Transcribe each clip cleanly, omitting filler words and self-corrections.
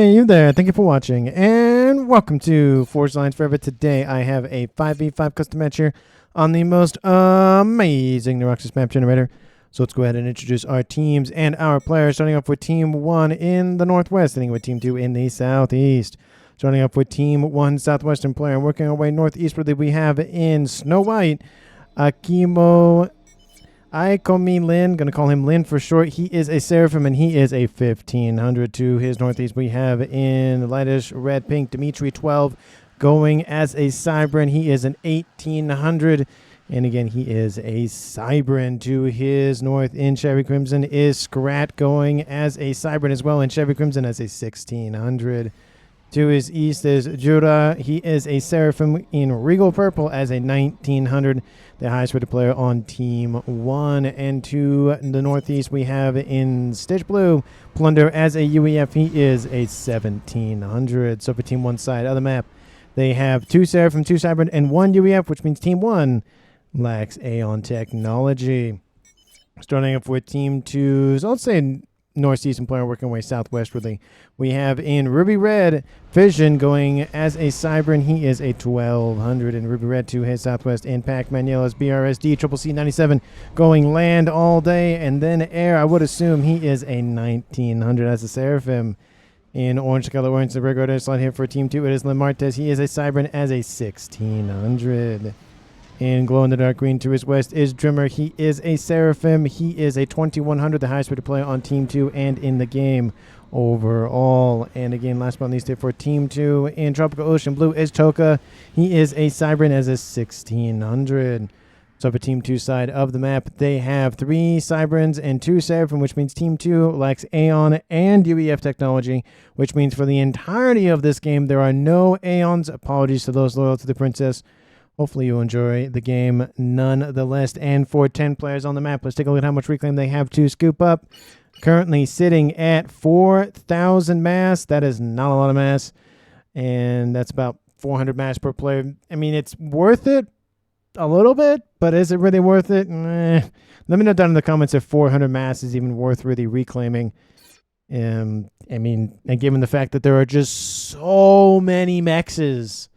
Hey, you there. Thank you for watching, and welcome to Forge Lines Forever. Today, I have a 5v5 custom match here on the most amazing Neuroxys map generator. So let's go ahead and introduce our teams and our players, starting off with Team 1 in the Northwest, ending with Team 2 in the Southeast. Starting off with Team 1 Southwestern player, and working our way northeastwardly, we have in Snow White, Aikomi Lin, going to call him Lin for short. He is a Seraphim, and he is a 1500. To his northeast, we have in lightish red pink Dimitri 12 going as a Cybran. He is an 1800, and again, he is a Cybran. To his north in Chevy Crimson is Scrat going as a Cybran as well, and Chevy Crimson as a 1600. To his east is Jura. He is a Seraphim in Regal Purple as a 1900, the highest rated player on Team 1. And to the northeast, we have in Stitch Blue, Plunder as a UEF. He is a 1700. So for Team 1 side of the map, they have 2 Seraphim, 2 Cybran, and 1 UEF, which means Team 1 lacks Aeon technology. Starting off with Team 2, so let's say northeastern player working away southwestwardly. We have in Ruby Red, Fission going as a Cybran. He is a 1200 in Ruby Red. To his southwest in Pac-Man Yellow is BRSD CCC 97 going land all day and then air. I would assume he is a 1900 as a Seraphim. In Orange Color Orange, the regular slot here for Team 2, it is Lamartez. He is a Cybran as a 1600. In Glow in the Dark Green to his west is Drimmer. He is a Seraphim. He is a 2100, the highest rated player on Team 2 and in the game overall. And again, last but not least, for Team 2 in Tropical Ocean Blue is Toka. He is a Cybran as a 1600. So for Team 2 side of the map, they have 3 Cybrans and 2 Seraphim, which means Team 2 lacks Aeon and UEF technology, which means for the entirety of this game, there are no Aeons. Apologies to those loyal to the Princess. Hopefully you enjoy the game nonetheless. And for 10 players on the map, let's take a look at how much reclaim they have to scoop up. Currently sitting at 4,000 mass. That is not a lot of mass. And that's about 400 mass per player. I mean, it's worth it a little bit, but is it really worth it? Let me know down in the comments if 400 mass is even worth really reclaiming. I mean, and given the fact that there are just so many mexes.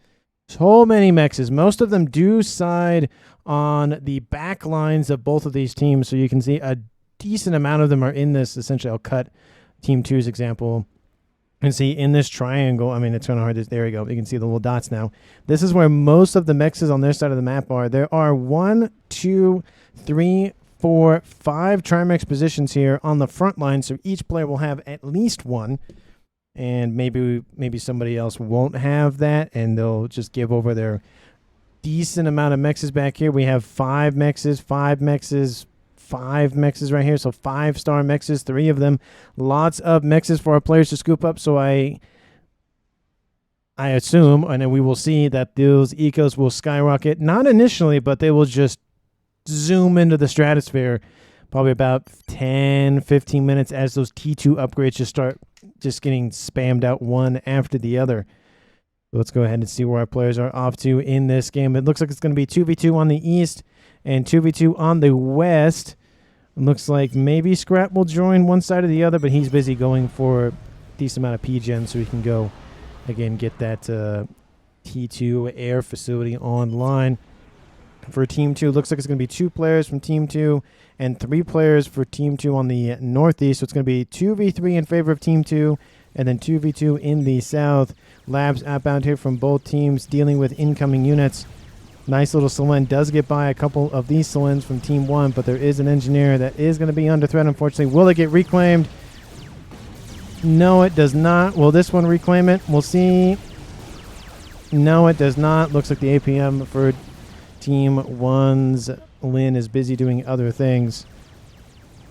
So many mexes. Most of them do side on the back lines of both of these teams, so you can see a decent amount of them are in this. Essentially, I'll cut Team 2's example and see in this triangle. I mean, it's kind of hard. There you go. You can see the little dots now. This is where most of the mexes on their side of the map are. There are 1, 2, 3, 4, 5 Trimex positions here on the front line, so each player will have at least one. And maybe somebody else won't have that, and they'll just give over their decent amount of mexes back here. We have 5 mexes, 5 mexes, 5 mexes right here. So 5-star mexes, 3 of them. Lots of mexes for our players to scoop up. So I assume, and then we will see that those ecos will skyrocket. Not initially, but they will just zoom into the stratosphere. Probably about 10, 15 minutes as those T2 upgrades just start getting spammed out one after the other. So let's go ahead and see where our players are off to in this game. It looks like it's going to be 2v2 on the east and 2v2 on the west. It looks like maybe Scrap will join one side or the other, but he's busy going for a decent amount of P-Gen so he can go, again, get that T2 air facility online. For Team 2, looks like it's going to be 2 players from Team 2 and 3 players for Team 2 on the northeast. So it's going to be 2v3 in favor of Team 2 and then 2v2 in the south. Labs outbound here from both teams dealing with incoming units. Nice little Selen does get by a couple of these Selens from Team 1, but there is an engineer that is going to be under threat, unfortunately. Will it get reclaimed? No, it does not. Will this one reclaim it? We'll see. No, it does not. Looks like the APM for Team 1's Lin is busy doing other things.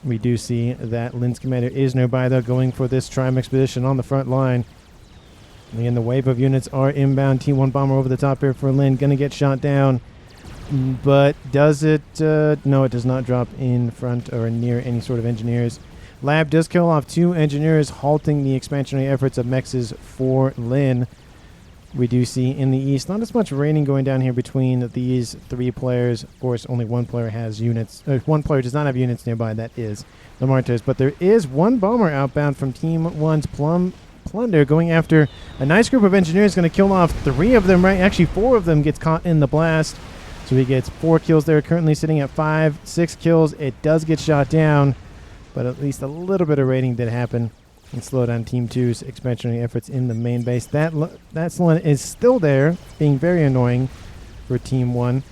We do see that Lin's commander is nearby, though, going for this Trimex position on the front line. And the wave of units are inbound. T1 bomber over the top here for Lin. Going to get shot down. But does it? No, it does not drop in front or near any sort of engineers. Lab does kill off 2 engineers, halting the expansionary efforts of mexes for Lin. We do see in the east not as much raining going down here between these 3 players. Of course, only 1 player has units. 1 player does not have units nearby. That is the Martes. But there is 1 bomber outbound from Team 1's Plunder going after a nice group of engineers, going to kill off 3 of them, right? Actually, 4 of them gets caught in the blast. So he gets 4 kills there, currently sitting at 5, 6 kills. It does get shot down, but at least a little bit of raiding did happen and slow down Team 2's expansionary efforts in the main base. That Salon is still there, being very annoying for Team 1.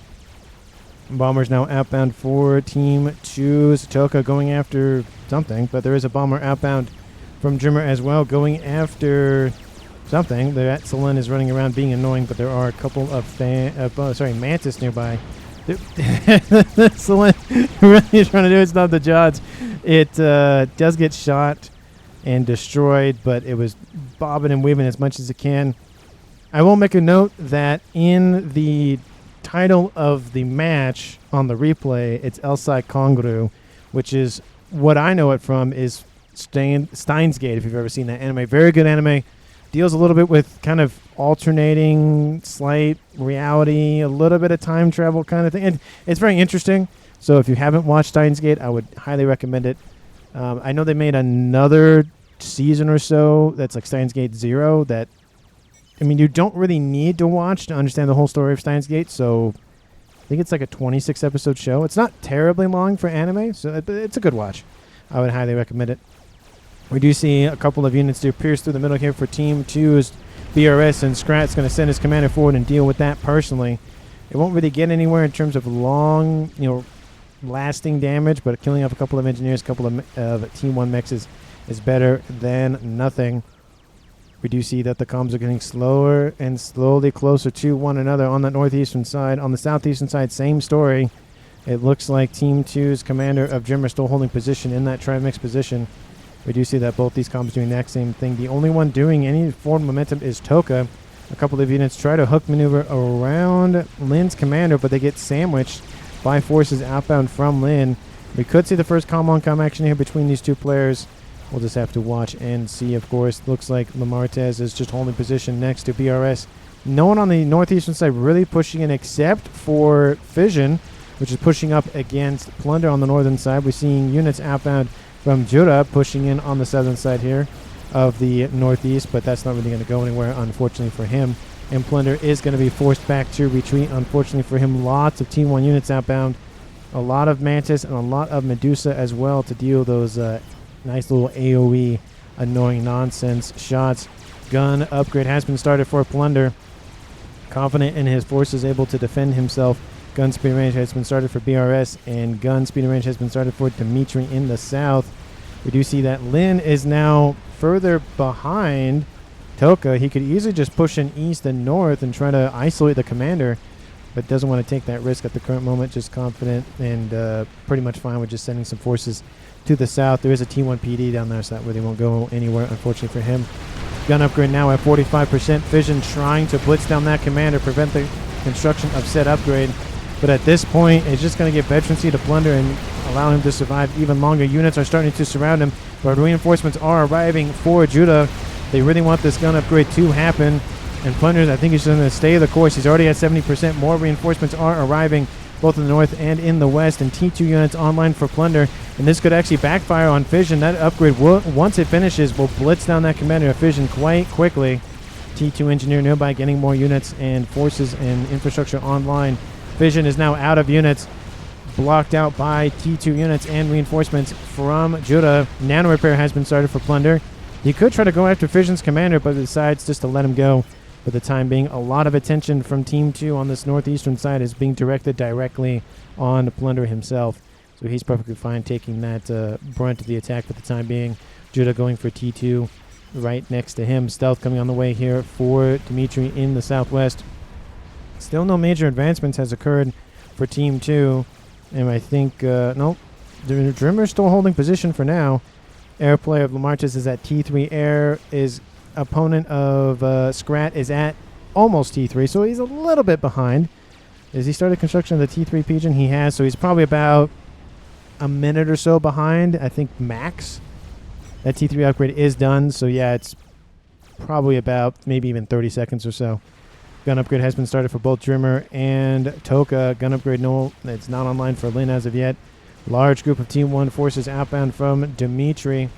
Bomber's now outbound for Team 2's Toka going after something, but there is a bomber outbound from Drimmer as well going after something. The Salon is running around being annoying, but there are a couple of Mantis nearby. Salon really is trying to do its not the Jods. It does get shot and destroyed, but it was bobbing and weaving as much as it can. I will make a note that in the title of the match on the replay, it's Elsai Kongru, which is what I know it from is Steins Gate, if you've ever seen that anime. Very good anime. Deals a little bit with kind of alternating slight reality, a little bit of time travel kind of thing. And it's very interesting. So if you haven't watched Steins Gate, I would highly recommend it. I know they made another season or so that's like Steins Gate 0 that, I mean, you don't really need to watch to understand the whole story of Steins Gate. So I think it's like a 26-episode show. It's not terribly long for anime, so it's a good watch. I would highly recommend it. We do see a couple of units to pierce through the middle here for Team 2's BRS, and Scrat's going to send his commander forward and deal with that personally. It won't really get anywhere in terms of long, lasting damage, but killing off a couple of engineers, a couple of Team 1 mechs is better than nothing. We do see that the comms are getting slower and slowly closer to one another on the northeastern side. On the southeastern side, same story. It looks like Team 2's commander of Jim are still holding position in that tri-mix position. We do see that both these comms doing the exact same thing. The only one doing any forward momentum is Toka. A couple of units try to hook maneuver around Lin's commander, but they get sandwiched by forces outbound from Lin. We could see the first comm-on-comm action here between these two players. We'll just have to watch and see, of course. Looks like Lamartez is just holding position next to BRS. No one on the northeastern side really pushing in except for Fission, which is pushing up against Plunder on the northern side. We're seeing units outbound from Jura pushing in on the southern side here of the northeast, but that's not really going to go anywhere, unfortunately for him. And Plunder is going to be forced back to retreat, unfortunately for him. Lots of Team 1 units outbound. A lot of Mantis and a lot of Medusa as well to deal those nice little AoE annoying nonsense shots. Gun upgrade has been started for Plunder. Confident in his forces, able to defend himself. Gun speed range has been started for BRS, and gun speed range has been started for Dimitri in the south. We do see that Lin is now further behind Toka. He could easily just push in east and north and try to isolate the commander, but doesn't want to take that risk at the current moment. Just confident and pretty much fine with just sending some forces to the south. There is a T1 PD down there, so that really won't go anywhere, unfortunately for him. Gun upgrade now at 45%. Fission trying to blitz down that commander, prevent the construction of said upgrade. But at this point, it's just going to give veterancy to Plunder and allow him to survive even longer. Units are starting to surround him, but reinforcements are arriving for Judah. They really want this gun upgrade to happen. And Plunder, I think he's going to stay the course. He's already at 70%. More reinforcements are arriving, both in the north and in the west. And T2 units online for Plunder. And this could actually backfire on Fission. That upgrade, once it finishes, will blitz down that commander of Fission quite quickly. T2 engineer nearby getting more units and forces and infrastructure online. Fission is now out of units, blocked out by T2 units and reinforcements from Judah. Nano repair has been started for Plunder. He could try to go after Fission's commander, but decides just to let him go for the time being. A lot of attention from Team 2 on this northeastern side is being directed directly on Plunder himself. So he's perfectly fine taking that brunt of the attack for the time being. Judah going for T2 right next to him. Stealth coming on the way here for Dimitri in the southwest. Still no major advancements has occurred for Team 2. And I think, nope. Drimmer's still holding position for now. Airplay of Lamartis is at T3 air. His opponent of Scrat is at almost T3, so he's a little bit behind. Has he started construction of the T3 Pigeon? He has, so he's probably about a minute or so behind, I think, max. That T3 upgrade is done, so yeah, it's probably about maybe even 30 seconds or so. Gun upgrade has been started for both Drimmer and Toka. Gun upgrade, no, it's not online for Lin as of yet. Large group of Team 1 forces outbound from Dimitri.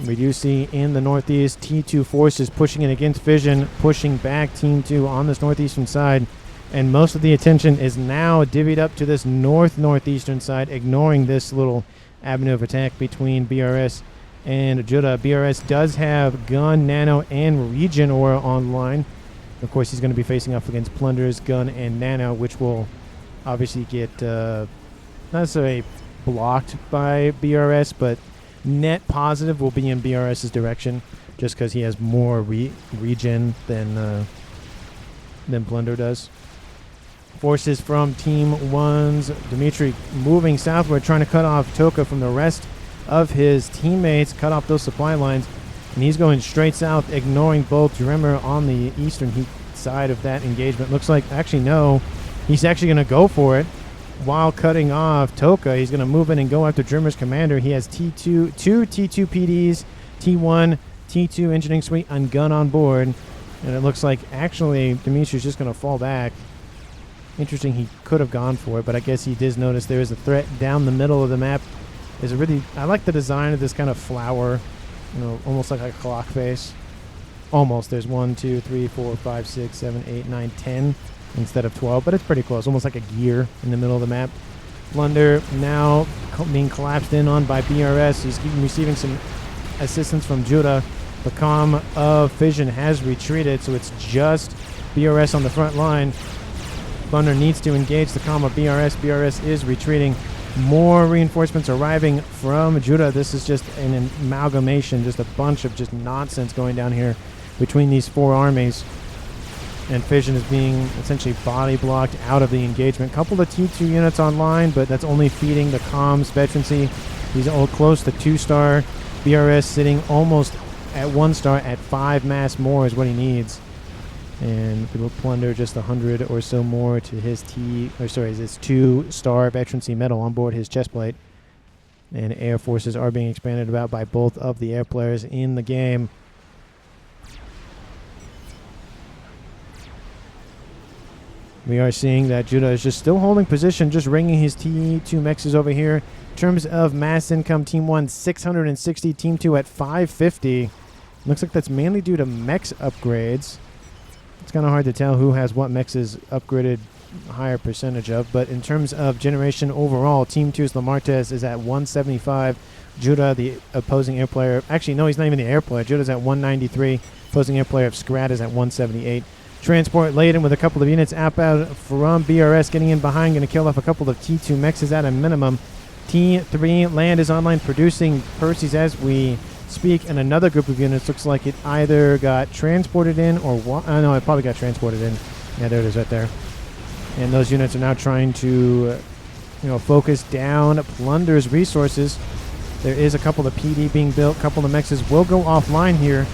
We do see in the northeast T2 forces pushing it against Fission, pushing back Team 2 on this northeastern side. And most of the attention is now divvied up to this northeastern side, ignoring this little avenue of attack between BRS and Judah. BRS does have Gun, Nano, and Regen Aura online. Of course, he's going to be facing off against Plunders, Gun, and Nano, which will obviously get not necessarily blocked by BRS, but net positive will be in BRS's direction, just because he has more regen than Plunder does. Forces from Team 1's Dimitri moving southward, trying to cut off Toka from the rest of his teammates, cut off those supply lines, and he's going straight south, ignoring both Drimmer on the eastern side of that engagement. Looks like, actually no, he's actually going to go for it while cutting off Toka. He's going to move in and go after Drimmer's commander. He has two T2 PDs, T1, T2 engineering suite, and gun on board, and it looks like actually Dimitri's just going to fall back. Interesting, he could have gone for it, but I guess he did notice there is a threat down the middle of the map. I like the design of this kind of flower, almost like a clock face. Almost. There's 1, 2, 3, 4, 5, 6, 7, 8, 9, 10 instead of 12, but it's pretty close, almost like a gear in the middle of the map. Plunder now being collapsed in on by BRS. He's receiving some assistance from Judah. The comm of Fission has retreated, so it's just BRS on the front line. Plunder needs to engage the comm of BRS. BRS is retreating. More reinforcements arriving from Judah. This is just an amalgamation, just a bunch of just nonsense going down here between these four armies. And Fission is being essentially body blocked out of the engagement. Couple of T2 units online, but that's only feeding the comms veterancy. He's all close to 2-star. BRS sitting almost at 1-star at 5 mass more is what he needs. And we will Plunder just 100 or so more to his his 2-star veterancy medal on board his chestplate. And air forces are being expanded about by both of the air players in the game. We are seeing that Judah is just still holding position, just ringing his T2 mechs over here. In terms of mass income, Team 1 660, Team 2 at 550. Looks like that's mainly due to mechs upgrades. It's kind of hard to tell who has what mechs is upgraded higher percentage of, but in terms of generation overall, Team 2's Lamartez is at 175. Judah, the opposing air player, actually no, he's not even the air player. Judah's at 193. Opposing air player of Scrat is at 178. Transport laden with a couple of units outbound from BRS, getting in behind, going to kill off a couple of T2 mechs is at a minimum. T3 land is online producing Percy's as we speak, and another group of units looks like it either got transported in or no, it probably got transported in. Yeah, there it is right there. And those units are now trying to focus down Plunder's resources. There is a couple of PD being built, a couple of mexes will go offline here,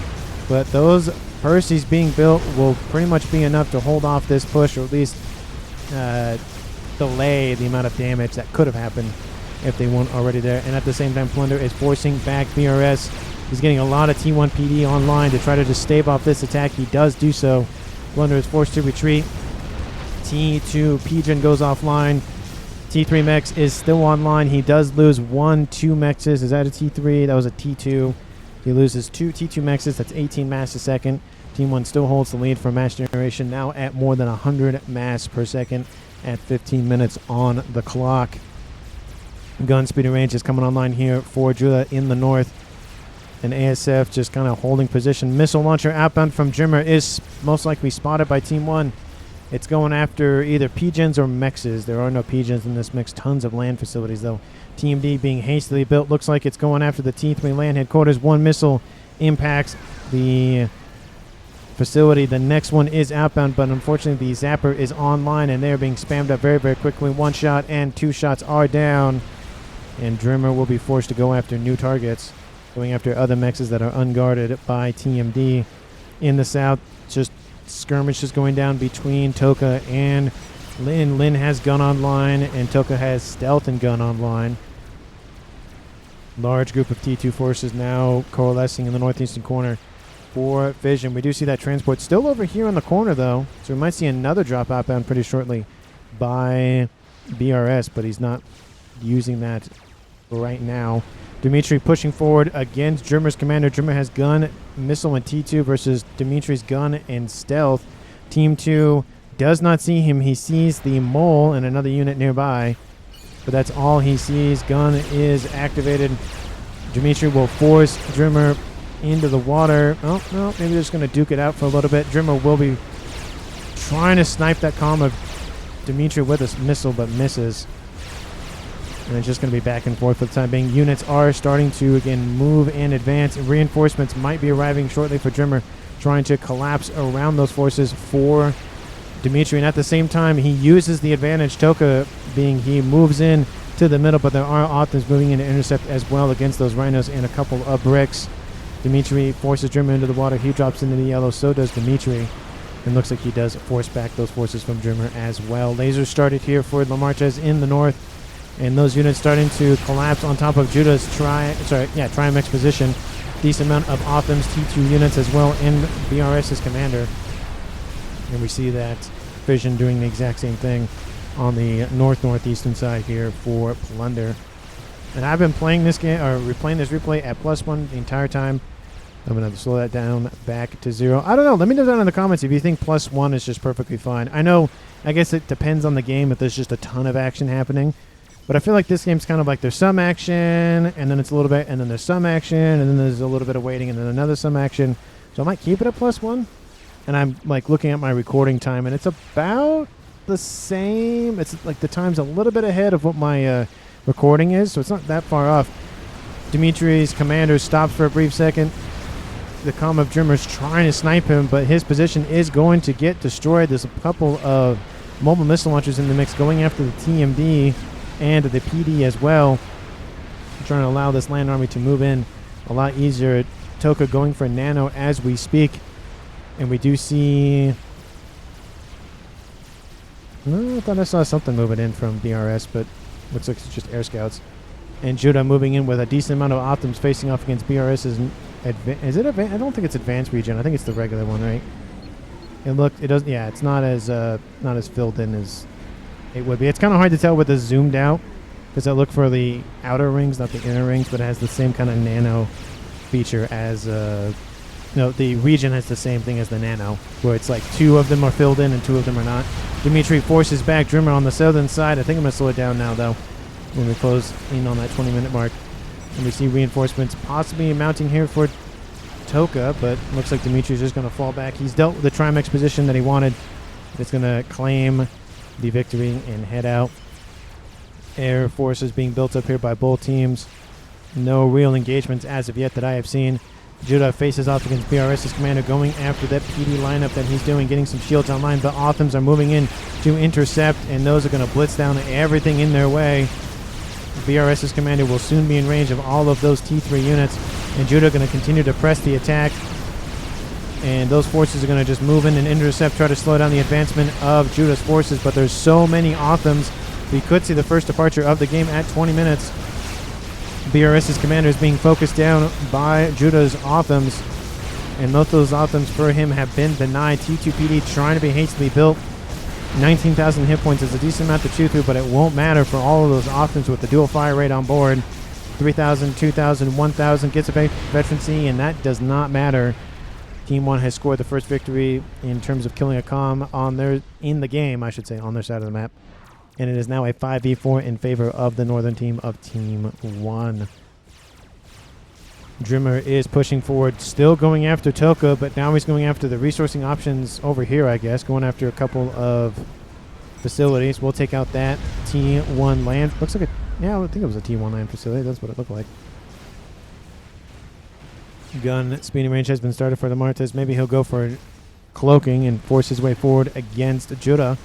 but those Percy's being built will pretty much be enough to hold off this push, or at least delay the amount of damage that could have happened if they weren't already there. And at the same time, Plunder is forcing back BRS. He's getting a lot of T1 PD online to try to just stave off this attack. He does do so. Plunder is forced to retreat. T2 Pigeon goes offline. T3 Mechs is still online. He does lose 2 Mexes. Is that a T3? That was a T2. He loses 2 T2 Mexes. That's 18 mass a second. Team 1 still holds the lead for mass generation, now at more than 100 mass per second at 15 minutes on the clock. Gun speed and range is coming online here for Judah in the north. And ASF just kind of holding position. Missile launcher outbound from Jimmer is most likely spotted by Team 1. It's going after either Pigeons or Mexes. There are no Pigeons in this mix. Tons of land facilities, though. Team D being hastily built. Looks like it's going after the T3 land headquarters. One missile impacts the facility. The next one is outbound, but unfortunately the Zapper is online, and they're being spammed up very, very quickly. 1 shot and 2 shots are down. And Drimmer will be forced to go after new targets, going after other mexes that are unguarded by TMD. In the south, just skirmishes going down between Toka and Lin. Lin has gun online, and Toka has stealth and gun online. Large group of T2 forces now coalescing in the northeastern corner for Vision. We do see that transport still over here in the corner, though, so we might see another drop outbound pretty shortly by BRS, but he's not using that right now. Dimitri pushing forward against Drimmer's commander. Drimmer has gun, missile, and T2 versus Dimitri's gun and stealth. Team 2 does not see him. He sees the mole and another unit nearby, but that's all he sees. Gun is activated. Dimitri will force Drimmer into the water. Oh, no, maybe they're just going to duke it out for a little bit. Drimmer will be trying to snipe that comm of Dimitri with a missile, but misses. And it's just going to be back and forth for the time being. Units are starting to, again, move and advance. Reinforcements might be arriving shortly for Drimmer, trying to collapse around those forces for Dimitri. And at the same time, he uses the advantage. Toka being he moves in to the middle, but there are Othams moving in to intercept as well against those rhinos and a couple of bricks. Dimitri forces Drimmer into the water. He drops into the yellow. So does Dimitri. And looks like he does force back those forces from Drimmer as well. Lasers started here for Lamarches in the north. And those units starting to collapse on top of Judah's Triumex position. Decent amount of Othams, T2 units as well, and BRS's commander. And we see that Fission doing the exact same thing on the northeastern side here for Plunder. And I've been playing this game, or replaying this replay at +1 the entire time. I'm going to have to slow that down back to 0. I don't know. Let me know down in the comments if you think +1 is just perfectly fine. I guess it depends on the game if there's just a ton of action happening. But I feel like this game's kind of like there's some action, and then it's a little bit, and then there's some action, and then there's a little bit of waiting, and then another some action. So I might keep it at +1. And I'm like looking at my recording time, and it's about the same. It's like the time's a little bit ahead of what my recording is, so it's not that far off. Dimitri's commander stops for a brief second. The comm of Drimmer's trying to snipe him, but his position is going to get destroyed. There's a couple of mobile missile launchers in the mix going after the TMD and the PD as well, trying to allow this land army to move in a lot easier. Toka going for nano as we speak, and we do see... I thought I saw something moving in from DRS, but looks like it's just air scouts. And Judah moving in with a decent amount of Othams facing off against BRS's... Is it advanced? I don't think it's advanced region. I think it's the regular one, right? It's not as filled in as it would be. It's kind of hard to tell with the zoomed out, because I look for the outer rings, not the inner rings, but it has the same kind of nano feature as the region has the same thing as the nano, where it's like 2 of them are filled in and 2 of them are not. Dimitri forces back Drimmer on the southern side. I think I'm going to slow it down now, though, when we close in on that 20-minute mark. And we see reinforcements possibly mounting here for Toka, but looks like Dimitri's just going to fall back. He's dealt with the Trimex position that he wanted. It's going to claim the victory and head out. Air forces being built up here by both teams. No real engagements as of yet that I have seen. Judah faces off against BRS's commander, going after that PD lineup that he's doing, getting some shields online. The Othams are moving in to intercept, and those are going to blitz down everything in their way. BRS's commander will soon be in range of all of those T3 units, and Judah going to continue to press the attack. And those forces are going to just move in and intercept, try to slow down the advancement of Judah's forces, but there's so many Othams. We could see the first departure of the game at 20 minutes. BRS's commander is being focused down by Judah's Othams, and most of those Othams for him have been denied. T2PD trying to be hastily built. 19,000 hit points is a decent amount to chew through, but it won't matter for all of those Othams with the dual fire rate on board. 3,000, 2,000, 1,000 gets a veterancy, and that does not matter. Team 1 has scored the first victory in terms of killing a comm on their on their side of the map. And it is now a 5v4 in favor of the northern team of Team 1. Drimmer is pushing forward, still going after Toka, but now he's going after the resourcing options over here, I guess, going after a couple of facilities. We'll take out that T1 land. Looks like I think it was a T1 land facility. That's what it looked like. Gun speeding range has been started for the Martes. Maybe he'll go for cloaking and force his way forward against Judah.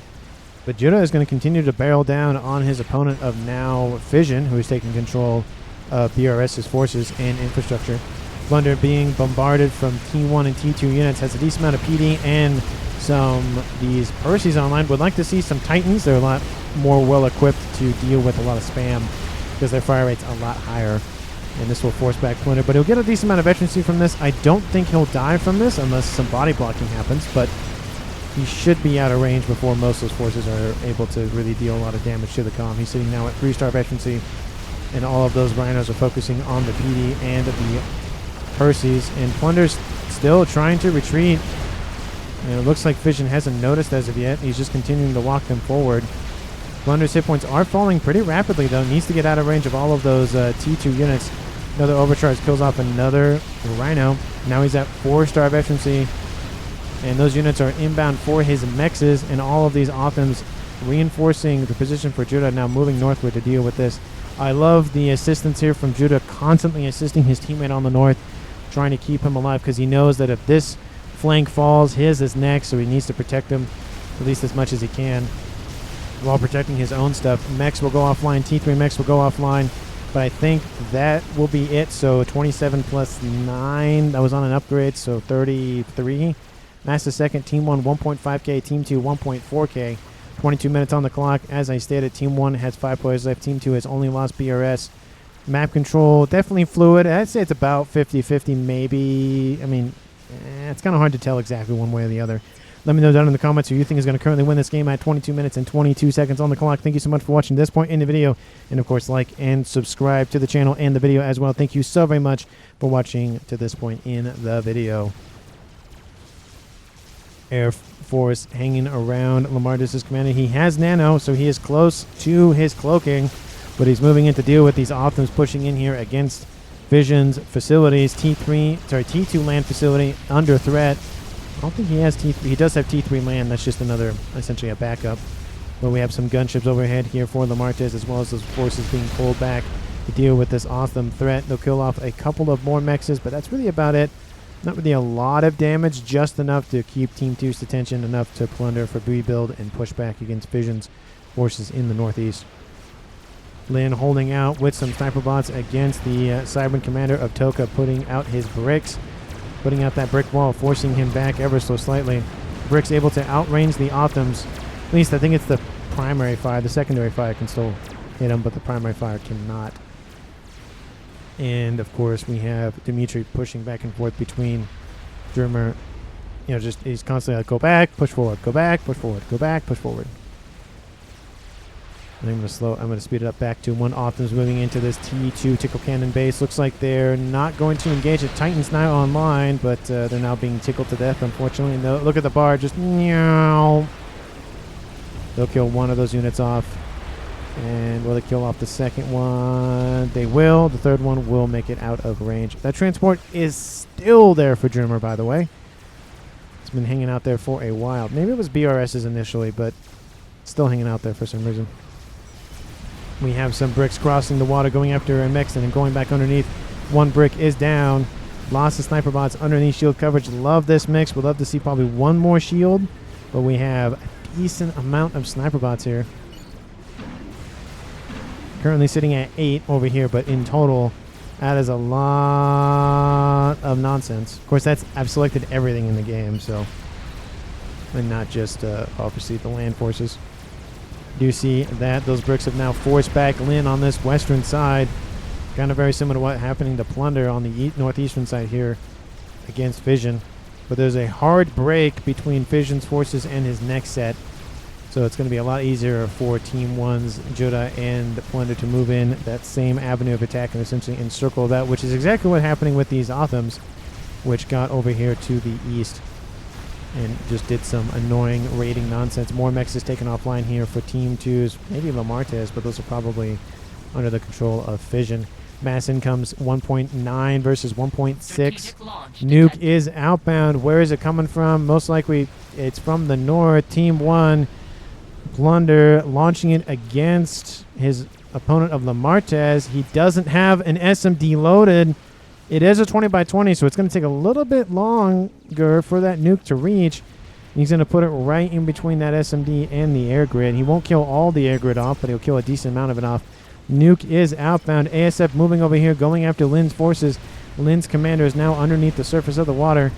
But Judah is going to continue to barrel down on his opponent of now Fission, who is taking control of BRS's forces and infrastructure. Plunder being bombarded from T1 and T2 units, has a decent amount of PD and these Percy's online. Would like to see some Titans. They're a lot more well equipped to deal with a lot of spam because their fire rate's a lot higher. And this will force back Plunder, but he'll get a decent amount of veterancy from this. I don't think he'll die from this unless some body blocking happens, but he should be out of range before most of those forces are able to really deal a lot of damage to the comm. He's sitting now at 3-star veterancy. and all of those rhinos are focusing on the PD and the Percy's, and Plunder's still trying to retreat. And it looks like Fission hasn't noticed as of yet. He's just continuing to walk them forward. Plunder's hit points are falling pretty rapidly, though. Needs to get out of range of all of those T2 units. Another overcharge kills off another Rhino. Now he's at 4-star veterancy. And those units are inbound for his Mexes, and all of these Othams reinforcing the position for Judah, now moving northward to deal with this. I love the assistance here from Judah, constantly assisting his teammate on the north, trying to keep him alive, because he knows that if this flank falls, his is next, so he needs to protect him at least as much as he can while protecting his own stuff. Mechs will go offline, T3 Mechs will go offline, but I think that will be it. So 27 plus 9, that was on an upgrade, so 33. Master second, Team 1 1.5k, Team 2 1.4k. 22 minutes on the clock. As I stated, Team 1 has 5 players left. Team 2 has only lost BRS. Map control, definitely fluid. I'd say it's about 50-50 maybe. I mean, it's kind of hard to tell exactly one way or the other. Let me know down in the comments who you think is going to currently win this game at 22 minutes and 22 seconds on the clock. Thank you so much for watching this point in the video. And, of course, like and subscribe to the channel and the video as well. Thank you so very much for watching to this point in the video. Air Force hanging around Lamardis' commander. He has nano, so he is close to his cloaking, but he's moving in to deal with these Othams pushing in here against Vision's facilities. T2 land facility under threat. I don't think he has T3. He does have T3 land. That's just another, essentially a backup. But we have some gunships overhead here for Lamartez, as well as those forces being pulled back to deal with this Otham threat. They'll kill off a couple of more Mexes, but that's really about it. Not really a lot of damage, just enough to keep Team 2's attention, enough to plunder for rebuild and push back against Vision's forces in the northeast. Lin holding out with some sniper bots against the Cybern commander of Toka, putting out his bricks, putting out that brick wall, forcing him back ever so slightly. Bricks able to outrange the Othams. At least I think it's the primary fire. The secondary fire can still hit him, but the primary fire cannot. And, of course, we have Dimitri pushing back and forth between Germer. You know, just he's constantly like, go back, push forward, go back, push forward, go back, push forward. And I'm going to speed it up back to one. Optimus moving into this T2 Tickle Cannon base. Looks like they're not going to engage it. Titan's now online, but they're now being tickled to death, unfortunately. And look at the bar, just meow. They'll kill one of those units off. And will they kill off the second one? They will. The third one will make it out of range. That transport is still there for Germer, by the way. It's been hanging out there for a while. Maybe it was BRS's initially, but still hanging out there for some reason. We have some bricks crossing the water, going after Mechs and going back underneath. One brick is down. Lots of sniper bots underneath shield coverage. Love this mix. Would love to see probably one more shield, but we have a decent amount of sniper bots here. Currently sitting at 8 over here, but in total, that is a lot of nonsense. Of course, I've selected everything in the game, so, and not just obviously the land forces. Do see that those bricks have now forced back Lin on this western side, kind of very similar to what happening to Plunder on the northeastern side here against Vision. But there's a hard break between Vision's forces and his next set. So it's going to be a lot easier for Team 1's Judah and Plunder to move in that same avenue of attack and essentially encircle that, which is exactly what's happening with these Othams, which got over here to the east and just did some annoying raiding nonsense. More mechs is taken offline here for Team 2's, maybe Lamartez, but those are probably under the control of Fission. Mass incomes 1.9 versus 1.6. Nuke is outbound. Where is it coming from? Most likely it's from the north. Team 1... Plunder launching it against his opponent of Lamartez. He doesn't have an SMD loaded. It is a 20x20, so it's going to take a little bit longer for that nuke to reach. He's going to put it right in between that SMD and the air grid. He won't kill all the air grid off, but he'll kill a decent amount of it off. Nuke is outbound. ASF moving over here, going after Lin's forces. Lin's commander is now underneath the surface of the water,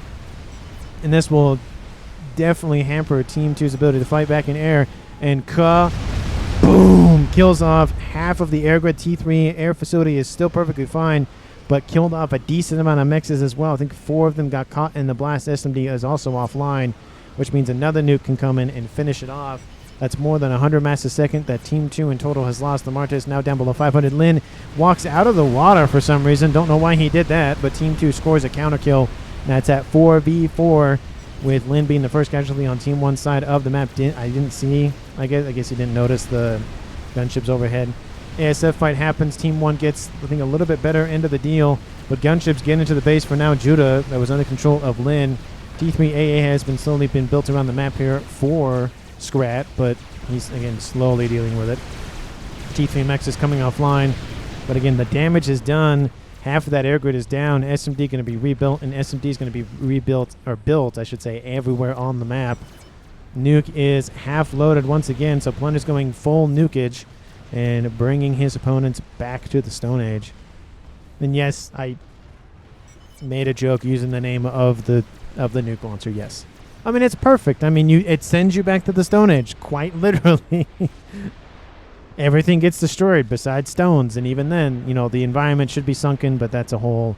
and this will definitely hamper Team 2's ability to fight back in air. And boom, kills off half of the air grid. T3 air facility is still perfectly fine, but killed off a decent amount of mexes as well. I think 4 of them got caught in the blast. SMD is also offline, which means another nuke can come in and finish it off. That's more than 100 mass a second that Team 2 in total has lost. Lamartis now down below 500. Lin walks out of the water for some reason. Don't know why he did that, but Team 2 scores a counter kill. That's at 4v4 with Lin being the first casualty on Team 1's side of the map. I didn't see. I guess he didn't notice the gunships overhead. ASF fight happens. Team 1 gets, I think, a little bit better end of the deal, but gunships get into the base for now. Judah, that was under control of Lin. T3AA has been slowly been built around the map here for Scrat, but he's, again, slowly dealing with it. T3 Mechs is coming offline, but again, the damage is done. Half of that air grid is down. SMD going to be rebuilt, and SMD is going to be rebuilt, or built, I should say, everywhere on the map. Nuke is half loaded once again, so Plunder's going full nukage and bringing his opponents back to the Stone Age. And yes, I made a joke using the name of the nuke launcher, yes. I mean, it's perfect. I mean, it sends you back to the Stone Age, quite literally. Everything gets destroyed besides stones, and even then, the environment should be sunken, but that's a whole,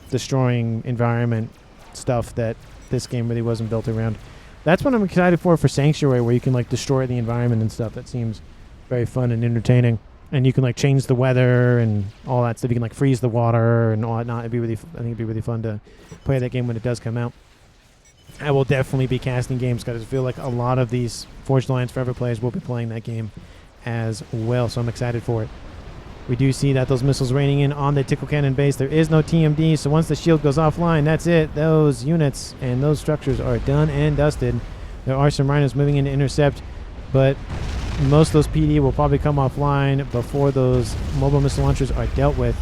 destroying environment stuff that this game really wasn't built around. That's what I'm excited for Sanctuary, where you can, destroy the environment and stuff. That seems very fun and entertaining. And you can, change the weather and all that stuff. You can, freeze the water and all that. I think it'd be really fun to play that game when it does come out. I will definitely be casting games because I feel like a lot of these Forged Alliance Forever players will be playing that game as well, so I'm excited for it. We do see that those missiles raining in on the Tickle Cannon base. There is no TMD, so once the shield goes offline, that's it. Those units and those structures are done and dusted. There are some rhinos moving in to intercept, but most of those PD will probably come offline before those mobile missile launchers are dealt with.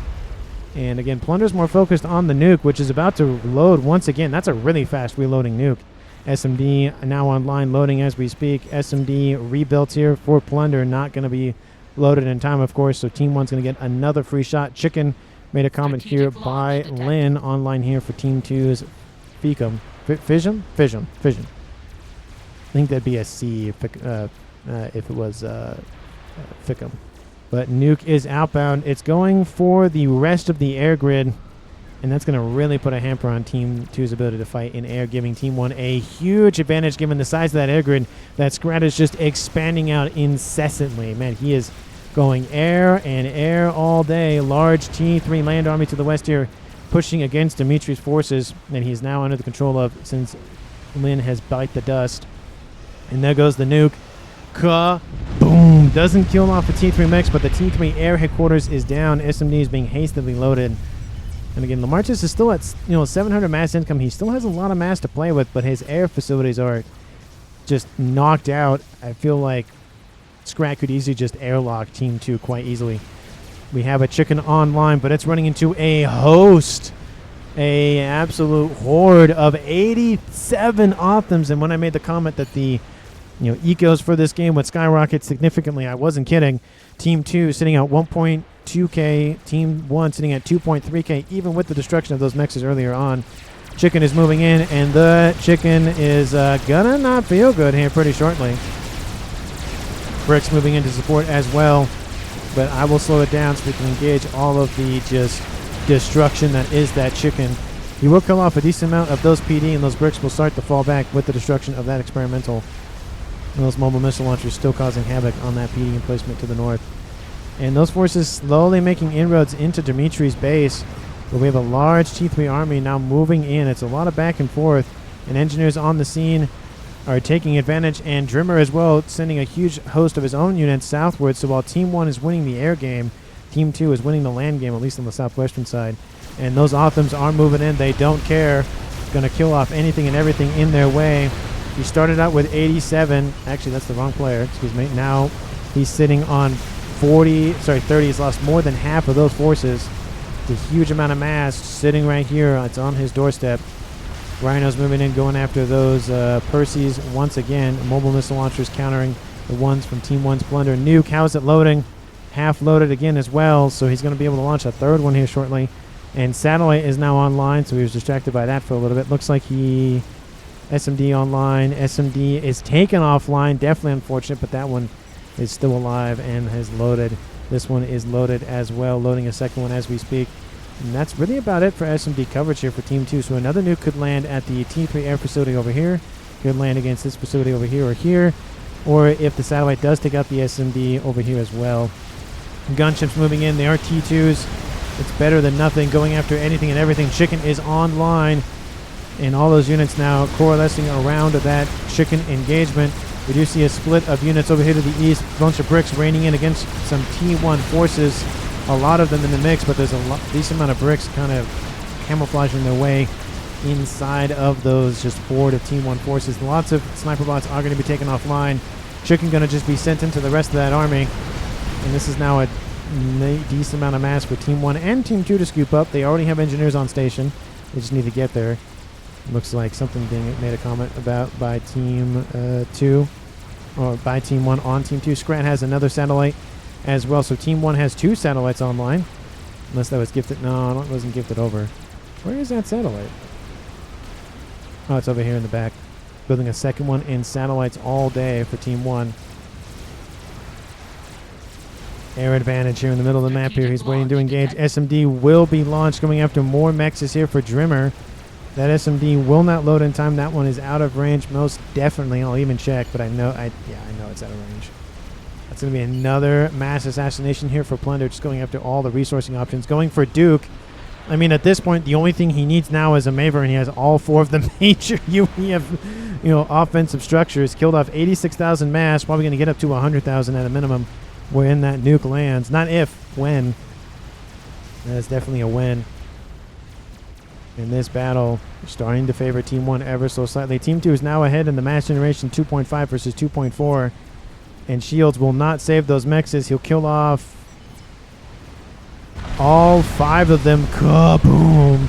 And again, Plunder's more focused on the nuke, which is about to load once again. That's a really fast reloading nuke. SMD now online, loading as we speak. SMD rebuilt here for Plunder, not going to be loaded in time, of course, so Team 1's going to get another free shot. Chicken made a comment here by Lin, online here for Team 2's Ficum. Fission? Fission. I think that'd be a C if it was Ficum. But Nuke is outbound. It's going for the rest of the air grid, and that's going to really put a hamper on Team 2's ability to fight in air, giving Team 1 a huge advantage given the size of that air grid. That Scrat is just expanding out incessantly. Man, he is going air and air all day. Large T3 land army to the west here, pushing against Dimitri's forces, and he's now under the control of, since Lin has bite the dust. And there goes the nuke. Boom! Doesn't kill off the T3 Mechs, but the T3 air headquarters is down. SMD is being hastily loaded. And again, Lamartis is still at 700 mass income. He still has a lot of mass to play with, but his air facilities are just knocked out. I feel like Scrat could easily just airlock Team 2 quite easily. We have a chicken online, but it's running into a host. A absolute horde of 87 Optims. And when I made the comment that the ecos for this game would skyrocket significantly, I wasn't kidding. Team 2 sitting at 1.2k, Team 1 sitting at 2.3k, even with the destruction of those mechs earlier on. Chicken is moving in, and the chicken is gonna not feel good here pretty shortly. Brick's moving in to support as well, but I will slow it down so we can engage all of the just destruction that is that chicken. He will kill off a decent amount of those PD, and those bricks will start to fall back with the destruction of that experimental. And those mobile missile launchers still causing havoc on that PD emplacement to the north. And those forces slowly making inroads into Dimitri's base. But we have a large T3 army now moving in. It's a lot of back and forth. And engineers on the scene are taking advantage. And Drimmer as well, sending a huge host of his own units southward. So while Team 1 is winning the air game, Team 2 is winning the land game, at least on the southwestern side. And those Optims are moving in. They don't care. Going to kill off anything and everything in their way. He started out with 87. Actually, that's the wrong player. Excuse me. Now he's sitting on 30. He's lost more than half of those forces. It's a huge amount of mass sitting right here. It's on his doorstep. Rhino's moving in, going after those Percys once again. Mobile missile launchers countering the ones from Team 1's Plunder. Nuke, how's it loading? Half loaded again as well, so he's going to be able to launch a third one here shortly. And Satellite is now online, so he was distracted by that for a little bit. Looks like SMD online. SMD is taken offline. Definitely unfortunate, but that one is still alive and has loaded. This one is loaded as well, loading a second one as we speak. And that's really about it for SMD coverage here for Team 2. So another nuke could land at the T3 air facility over here. Could land against this facility over here or here. or if the satellite does take out the SMD over here as well. Gunships moving in. They are T2s. It's better than nothing. Going after anything and everything. Chicken is online. And all those units now coalescing around that chicken engagement. We do see a split of units over here to the east. A bunch of bricks raining in against some T1 forces. A lot of them in the mix, but there's a decent amount of bricks kind of camouflaging their way inside of those just horde of T1 forces. Lots of sniper bots are going to be taken offline. Chicken going to just be sent into the rest of that army. And this is now a decent amount of mass for Team 1 and Team 2 to scoop up. They already have engineers on station. They just need to get there. Looks like something being made a comment about by Team 2, or by Team 1 on Team 2. Scrat has another satellite as well, so Team 1 has 2 satellites online. Unless that was gifted. No, it wasn't gifted over. Where is that satellite? Oh, it's over here in the back. Building a second one in satellites all day for Team 1. Air advantage here in the middle of the map here. He's waiting to engage. SMD will be launched. Going after more mechs is here for Drimmer. That SMD will not load in time. That one is out of range, most definitely. I'll even check, but I know it's out of range. That's going to be another mass assassination here for Plunder, just going after all the resourcing options. Going for Duke. I mean, at this point, the only thing he needs now is a Maver, and he has all 4 of the major offensive structures. Killed off 86,000 mass, probably going to get up to 100,000 at a minimum when that nuke lands. Not if, when. That is definitely a win. In this battle, starting to favor Team 1 ever so slightly. Team 2 is now ahead in the mass generation, 2.5 versus 2.4. And Shields will not save those mexes. He'll kill off all 5 of them. Kaboom!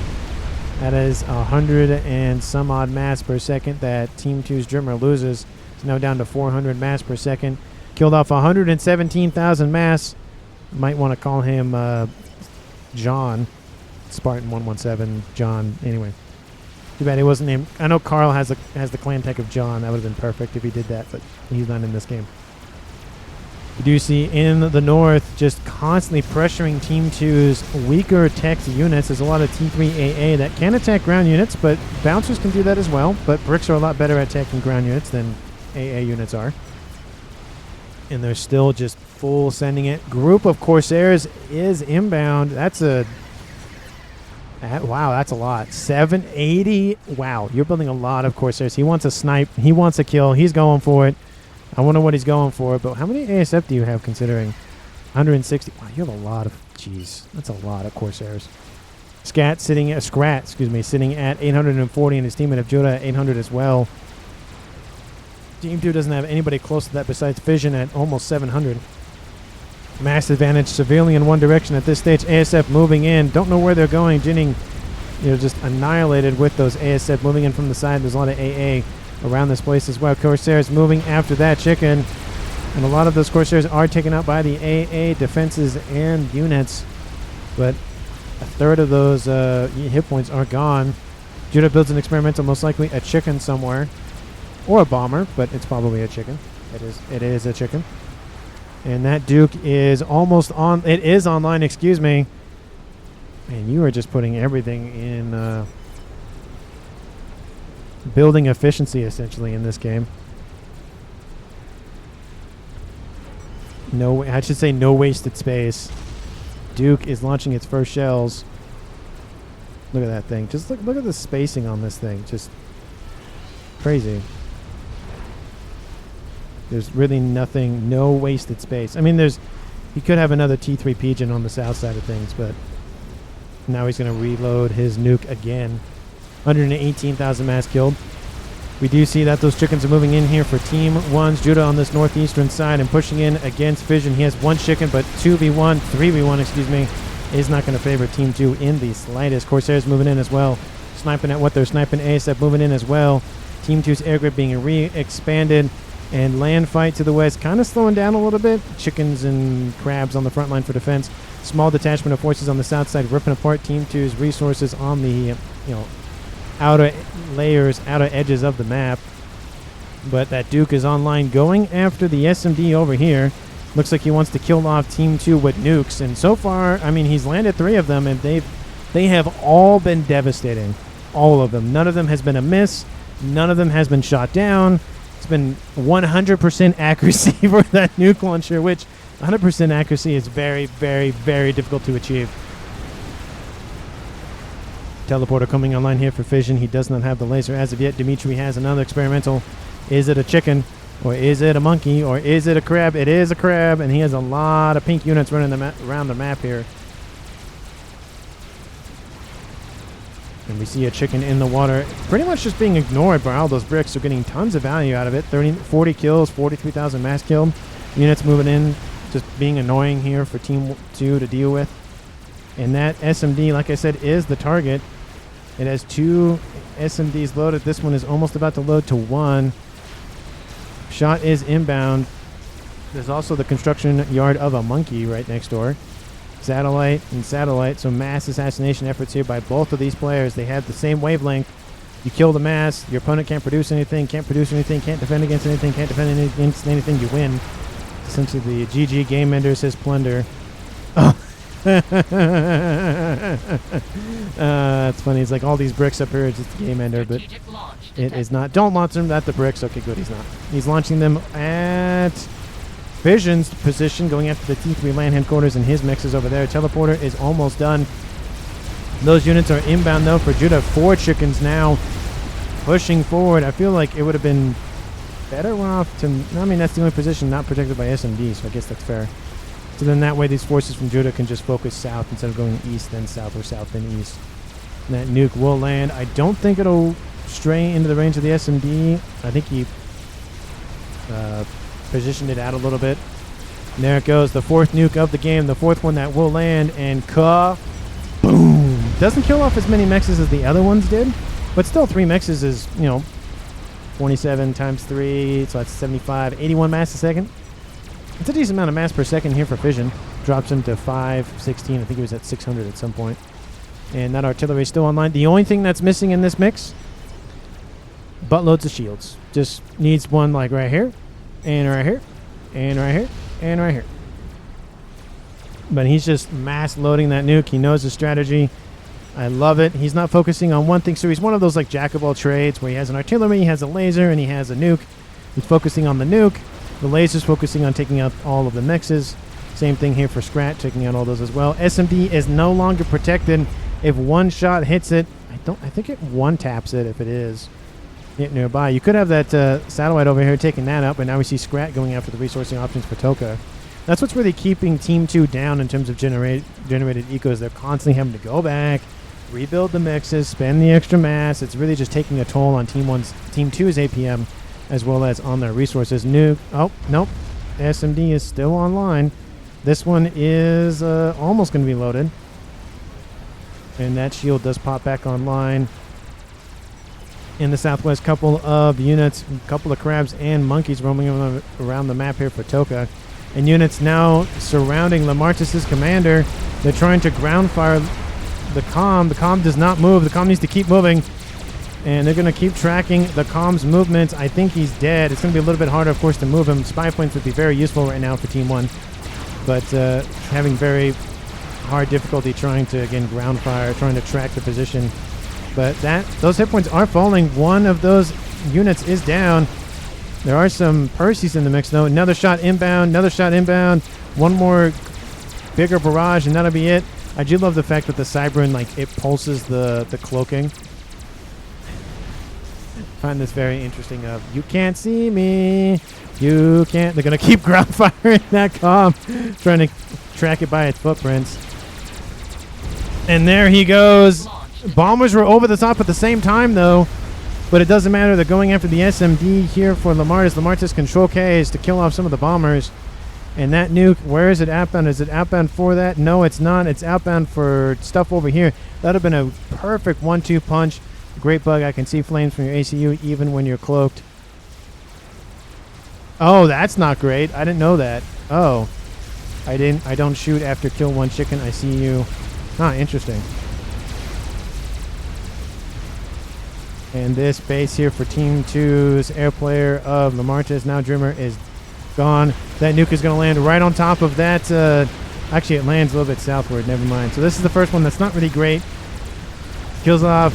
That is 100 and some odd mass per second that Team 2's Drimmer loses. It's now down to 400 mass per second. Killed off 117,000 mass. Might want to call him John. Spartan 117 John. Anyway, too bad he wasn't named. I know Carl has the clan tech of John. That would have been perfect if he did that, but he's not in this game. You do see in the north just constantly pressuring Team 2's weaker tech units. There's a lot of T3 AA that can attack ground units, but bouncers can do that as well. But bricks are a lot better at attacking ground units than AA units are. And they're still just full sending it. Group of Corsairs is inbound. That's a... wow, that's a lot. 780. Wow, you're building a lot of Corsairs. He wants a snipe. He wants a kill. He's going for it. I wonder what he's going for. But how many ASF do you have considering? 160. Wow, you have a lot of... Jeez, that's a lot of Corsairs. Scrat sitting at 840, and his teammate of Joda at 800 as well. Team 2 doesn't have anybody close to that besides Fission at almost 700. Mass advantage severely in one direction at this stage. ASF moving in. Don't know where they're going. Jinning, just annihilated with those ASF moving in from the side. There's a lot of AA around this place as well. Corsairs moving after that chicken. And a lot of those Corsairs are taken out by the AA defenses and units. But a third of those hit points are gone. Judah builds an experimental, most likely a chicken somewhere. Or a bomber, but it's probably a chicken. It is a chicken. And that Duke is almost on. It is online, excuse me. And you are just putting everything in building efficiency, essentially, in this game. I should say no wasted space. Duke is launching its first shells. Look at that thing. Just look at the spacing on this thing. Just crazy. There's really nothing, no wasted space. I mean, he could have another T3 Pigeon on the south side of things, but now he's going to reload his nuke again. 118,000 mass killed. We do see that those chickens are moving in here for Team 1's Judah on this northeastern side and pushing in against Fission. He has 1 chicken, but 3v1, excuse me, is not going to favor Team 2 in the slightest. Corsairs moving in as well. Sniping at what they're sniping. ASF moving in as well. Team 2's air grid being re-expanded. And land fight to the west, kind of slowing down a little bit. Chickens and crabs on the front line for defense. Small detachment of forces on the south side, ripping apart Team 2's resources on the outer layers, outer edges of the map. But that Duke is online, going after the SMD over here. Looks like he wants to kill off Team 2 with nukes. And so far, I mean, he's landed 3 of them, and they have all been devastating. All of them. None of them has been a miss. None of them has been shot down. It's been 100% accuracy for that nuke launcher, which 100% accuracy is very, very, very difficult to achieve. Teleporter coming online here for Fission. He does not have the laser as of yet. Dimitri has another experimental. Is it a chicken? Or is it a monkey? Or is it a crab? It is a crab, and he has a lot of pink units running around the map here. And we see a chicken in the water, pretty much just being ignored by all those bricks. So getting tons of value out of it. 40 kills, 43,000 mass killed. Units moving in, just being annoying here for Team 2 to deal with. And that SMD, like I said, is the target. It has 2 SMDs loaded. This one is almost about to load to 1. Shot is inbound. There's also the construction yard of a monkey right next door. Satellite and satellite. So mass assassination efforts here by both of these players. They have the same wavelength. You kill the mass. Your opponent can't produce anything. Can't defend against anything. Can't defend against anything. You win. Essentially, the GG game ender says plunder. Oh. That's funny. It's like all these bricks up here. It's just a game ender, but it is not. Don't launch them at the bricks. Okay, good. He's not. He's launching them at Fission's position, going after the T3 land headquarters, and his mix is over there. Teleporter is almost done. Those units are inbound though for Judah. 4 chickens now pushing forward. I feel like it would have been better off to. I mean, that's the only position not protected by SMD, so I guess that's fair. So then that way these forces from Judah can just focus south instead of going east, then south, or south, then east. And that nuke will land. I don't think it'll stray into the range of the SMD. I think he positioned it out a little bit. And there it goes, the 4th nuke of the game, the 4th one that will land, and boom! Doesn't kill off as many mexes as the other ones did, but still 3 mexes is, 27 times 3, so that's 75, 81 mass a second. It's a decent amount of mass per second here for Fission. Drops him to 516. I think he was at 600 at some point. And that artillery is still online. The only thing that's missing in this mix, buttloads of shields. Just needs one like right here, and right here, and right here, and right here. But he's just mass loading that nuke. He knows the strategy. I love it. He's not focusing on one thing. So he's one of those like jack of all trades where he has an artillery, he has a laser, and he has a nuke. He's focusing on the nuke. The laser's focusing on taking out all of the mexes. Same thing here for Scrat, taking out all those as well. SMD is no longer protected. If one shot hits it, I think it one taps it if it is hit nearby. You could have that satellite over here taking that out, but now we see Scrat going after the resourcing options for Toka. That's what's really keeping Team 2 down in terms of generated ecos. They're constantly having to go back, rebuild the mixes, spend the extra mass. It's really just taking a toll on Team 2's APM, as well as on their resources. Nuke. Oh, nope. SMD is still online. This one is almost going to be loaded. And that shield does pop back online. In the southwest, couple of units, a couple of crabs and monkeys roaming around the map here for Toka. And units now surrounding Lamartis' commander. They're trying to ground fire the comm. The comm does not move. The comm needs to keep moving. And they're going to keep tracking the comm's movements. I think he's dead. It's going to be a little bit harder, of course, to move him. Spy planes would be very useful right now for Team 1. But having very hard difficulty trying to, again, ground fire, trying to track the position. But those hit points are falling. One of those units is down. There are some Percys in the mix, though. Another shot inbound. Another shot inbound. One more bigger barrage, and that'll be it. I do love the fact that the Cybern, like, it pulses the cloaking. Find this very interesting of, you can't see me. You can't. They're going to keep ground firing that comm, trying to track it by its footprints. And there he goes. Bombers were over the top at the same time, though. But it doesn't matter. They're going after the SMD here for Lamartis. Lamartis control Ks to kill off some of the bombers. And that nuke, where is it outbound? Is it outbound for that? No, it's not. It's outbound for stuff over here. That would have been a perfect 1-2 punch. Great bug. I can see flames from your ACU even when you're cloaked. Oh, that's not great. I didn't know that. Oh. I don't shoot after kill one chicken. I see you. Ah, interesting. And this base here for Team 2's air player of Lamartis, now Dreamer, is gone. That nuke is going to land right on top of that. Actually, it lands a little bit southward. Never mind. So this is the first one that's not really great. Kills off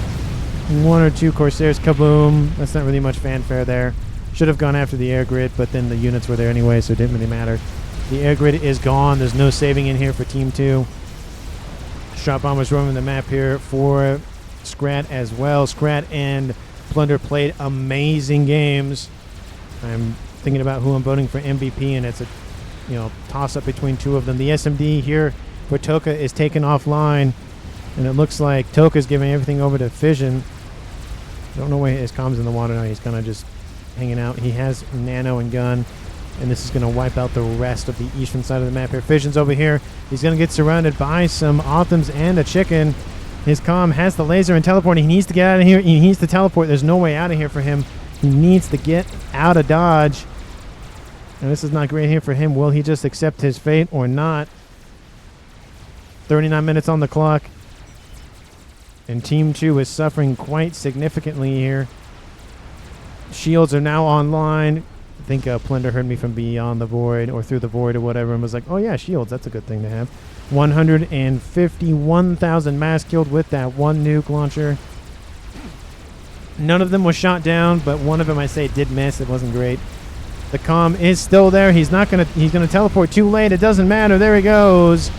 1 or 2 Corsairs. Kaboom. That's not really much fanfare there. Should have gone after the air grid, but then the units were there anyway, so it didn't really matter. The air grid is gone. There's no saving in here for Team 2. Shot bombers roaming the map here for Scrat as well. Scrat and Plunder played amazing games. I'm thinking about who I'm voting for MVP, and it's a toss-up between two of them. The SMD here for Toka is taken offline, and it looks like Toka's giving everything over to Fission. Don't know where his comms in the water now. He's kind of just hanging out. He has Nano and gun, and this is going to wipe out the rest of the eastern side of the map here. Fission's over here. He's going to get surrounded by some Othams and a chicken. His comm has the laser and teleport. He needs to get out of here. He needs to teleport. There's no way out of here for him. He needs to get out of Dodge. And this is not great here for him. Will he just accept his fate or not? 39 minutes on the clock. And Team 2 is suffering quite significantly here. Shields are now online. I think Plunder heard me from beyond the void or through the void or whatever and was like, oh yeah, shields, that's a good thing to have. 151,000 mass killed with that one nuke launcher. None of them was shot down, but one of them I say did miss. It wasn't great. The comm is still there. He's gonna teleport too late. It doesn't matter. There he goes.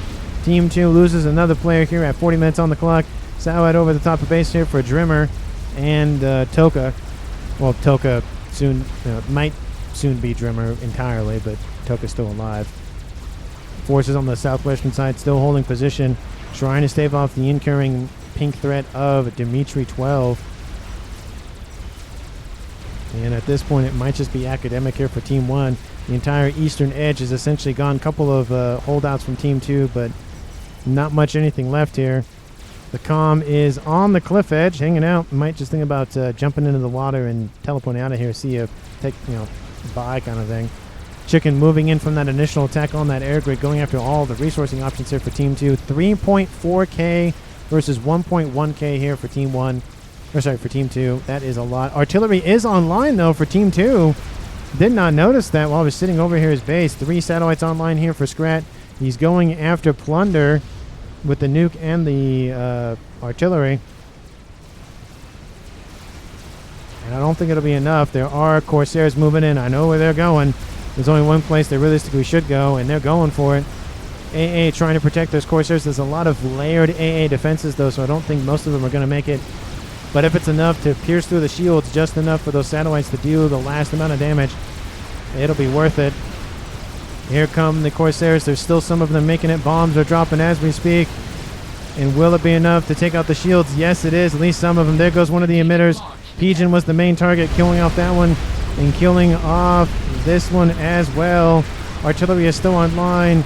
Team 2 loses another player here at 40 minutes on the clock. Sowad over the top of base here for Drimmer and Toka. Well, Toka soon might soon be Drimmer entirely, but Toka's still alive. Forces on the southwestern side still holding position, trying to stave off the incurring pink threat of Dimitri 12. And at this point, it might just be academic here for Team 1. The entire eastern edge is essentially gone. A couple of holdouts from Team 2, but not much anything left here. The comm is on the cliff edge, hanging out. Might just think about jumping into the water and teleporting out of here, see if bye kind of thing. Chicken moving in from that initial attack on that air grid, going after all the resourcing options here for Team 2. 3.4k versus 1.1k here for Team 1. Or sorry, for Team 2. That is a lot. Artillery is online, though, for Team 2. Did not notice that while I was sitting over here his base. 3 satellites online here for Scrat. He's going after Plunder with the nuke and the artillery. And I don't think it'll be enough. There are Corsairs moving in. I know where they're going. There's only one place they realistically should go, and they're going for it. AA trying to protect those Corsairs. There's a lot of layered AA defenses, though, so I don't think most of them are going to make it. But if it's enough to pierce through the shields, just enough for those satellites to deal the last amount of damage, it'll be worth it. Here come the Corsairs. There's still some of them making it. Bombs are dropping as we speak. And will it be enough to take out the shields? Yes, it is. At least some of them. There goes one of the emitters. Pigeon was the main target, killing off that one and killing off this one as well. Artillery is still online.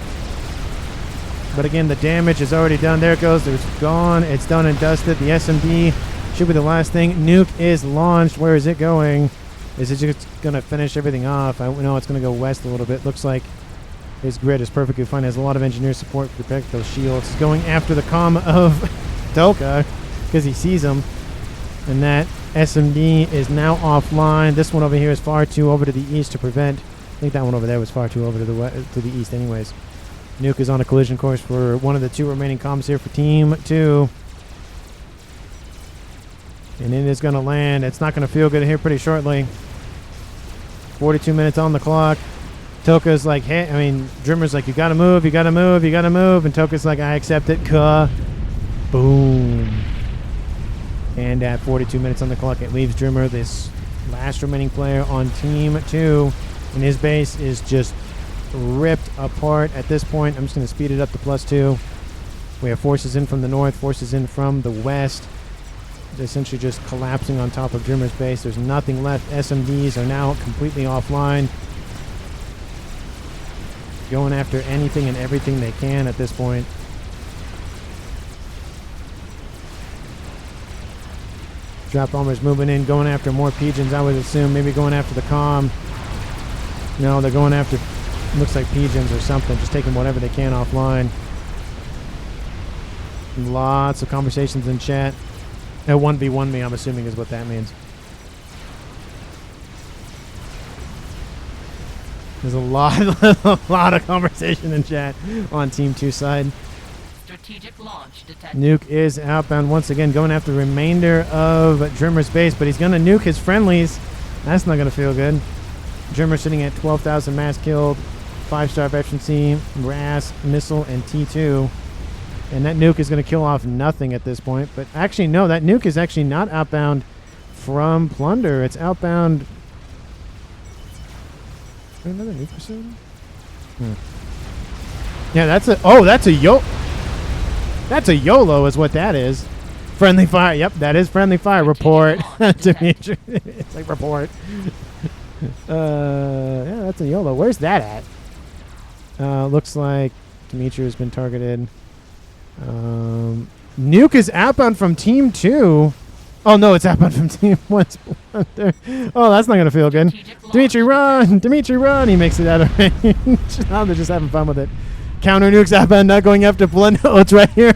But again, the damage is already done. There it goes. It's gone. It's done and dusted. The SMD should be the last thing. Nuke is launched. Where is it going? Is it just going to finish everything off? I know it's going to go west a little bit. Looks like his grid is perfectly fine. Has a lot of engineer support to protect those shields. He's going after the comm of Toka because he sees him. And that SMD is now offline. This one over here is far too over to the east to prevent. I think that one over there was far too over to the east anyways. Nuke is on a collision course for one of the 2 remaining comms here for Team 2. And it is going to land. It's not going to feel good here pretty shortly. 42 minutes on the clock. Toka's like, hey, Drimmer's like, you got to move, you got to move, you got to move. And Toka's like, I accept it. Boom. And at 42 minutes on the clock, it leaves Drimmer, this last remaining player on Team 2. And his base is just ripped apart at this point. I'm just going to speed it up to +2. We have forces in from the north, forces in from the west. They're essentially just collapsing on top of Drimmer's base. There's nothing left. SMDs are now completely offline. Going after anything and everything they can at this point. Drop bombers moving in, going after more pigeons, I would assume. Maybe going after the comm. No, they're going after, looks like pigeons or something. Just taking whatever they can offline. Lots of conversations in chat. 1v1 me, I'm assuming, is what that means. There's a lot of conversation in chat on Team 2 side. Strategic launch detected. Nuke is outbound once again, going after the remainder of Drimmer's base, but he's going to nuke his friendlies. That's not going to feel good. Drimmer sitting at 12,000 mass killed, 5-star veterancy, RAS, missile, and T2. And that nuke is going to kill off nothing at this point. But actually, no, that nuke is actually not outbound from Plunder. It's outbound. Is there another nuke facility? Yeah, that's a. Oh, that's a That's a YOLO, is what that is. Friendly fire. Yep, that is friendly fire. Report. Dimitri. It's like report. Yeah, that's a YOLO. Where's that at? Looks like Dimitri has been targeted. Nuke is outbound from Team 2. Oh, no, it's outbound from Team 1. Oh, that's not going to feel good. Dimitri, run! Dimitri, run! He makes it out of range. Now they're just having fun with it. Counter nukes outbound, not going after Plunder. Oh, it's right here.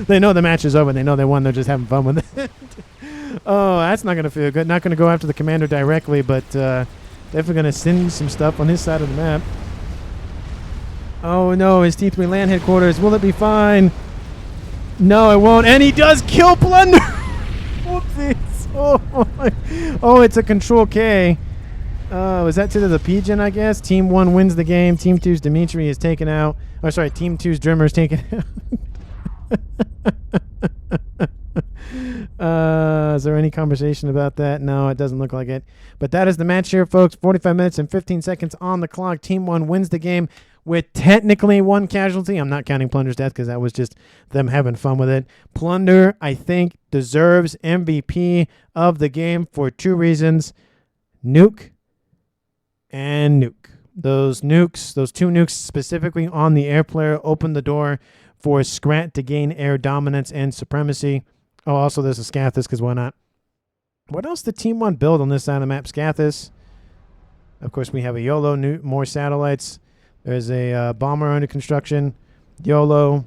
They know the match is over. They know they won. They're just having fun with it. Oh, that's not going to feel good. Not going to go after the commander directly, but definitely going to send some stuff on his side of the map. Oh, no, his T3 land headquarters. Will it be fine? No, it won't. And he does kill Plunder. Whoopsies. Oh, it's a control K. Was that to the Pigeon, I guess? Team 1 wins the game. Team 2's Dimitri is taken out. Oh, sorry, Team 2's Drimmer is taken out. Is there any conversation about that? No, it doesn't look like it. But that is the match here, folks. 45 minutes and 15 seconds on the clock. Team 1 wins the game with technically 1 casualty. I'm not counting Plunder's death because that was just them having fun with it. Plunder, I think, deserves MVP of the game for 2 reasons. Nuke and Nuke. Those two nukes specifically on the air player, opened the door for Scrat to gain air dominance and supremacy. Oh, also there's a Scathis, because why not? What else did Team 1 build on this side of the map? Scathis. Of course, we have a YOLO, more satellites. There's a bomber under construction. YOLO.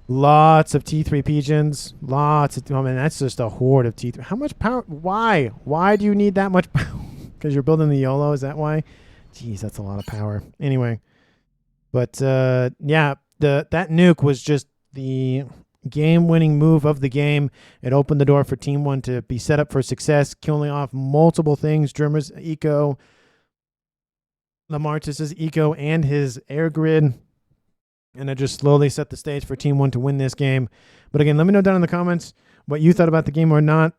Lots of T3 pigeons. Lots of... I mean, that's just a horde of T3. How much power? Why? Why do you need that much power? Because you're building the YOLO, is that why? Jeez, that's a lot of power. Anyway. But, yeah, that nuke was just the game-winning move of the game. It opened the door for Team 1 to be set up for success, killing off multiple things. Drimmer's eco, Lamartus's eco, and his air grid. And it just slowly set the stage for Team 1 to win this game. But again, let me know down in the comments what you thought about the game or not.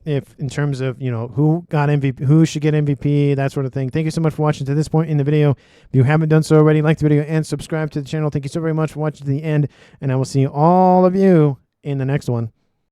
If in terms of, you know, who got MVP, who should get MVP, that sort of thing. Thank you so much for watching to this point in the video. If you haven't done so already, like the video and subscribe to the channel. Thank you so very much for watching to the end, and I will see all of you in the next one.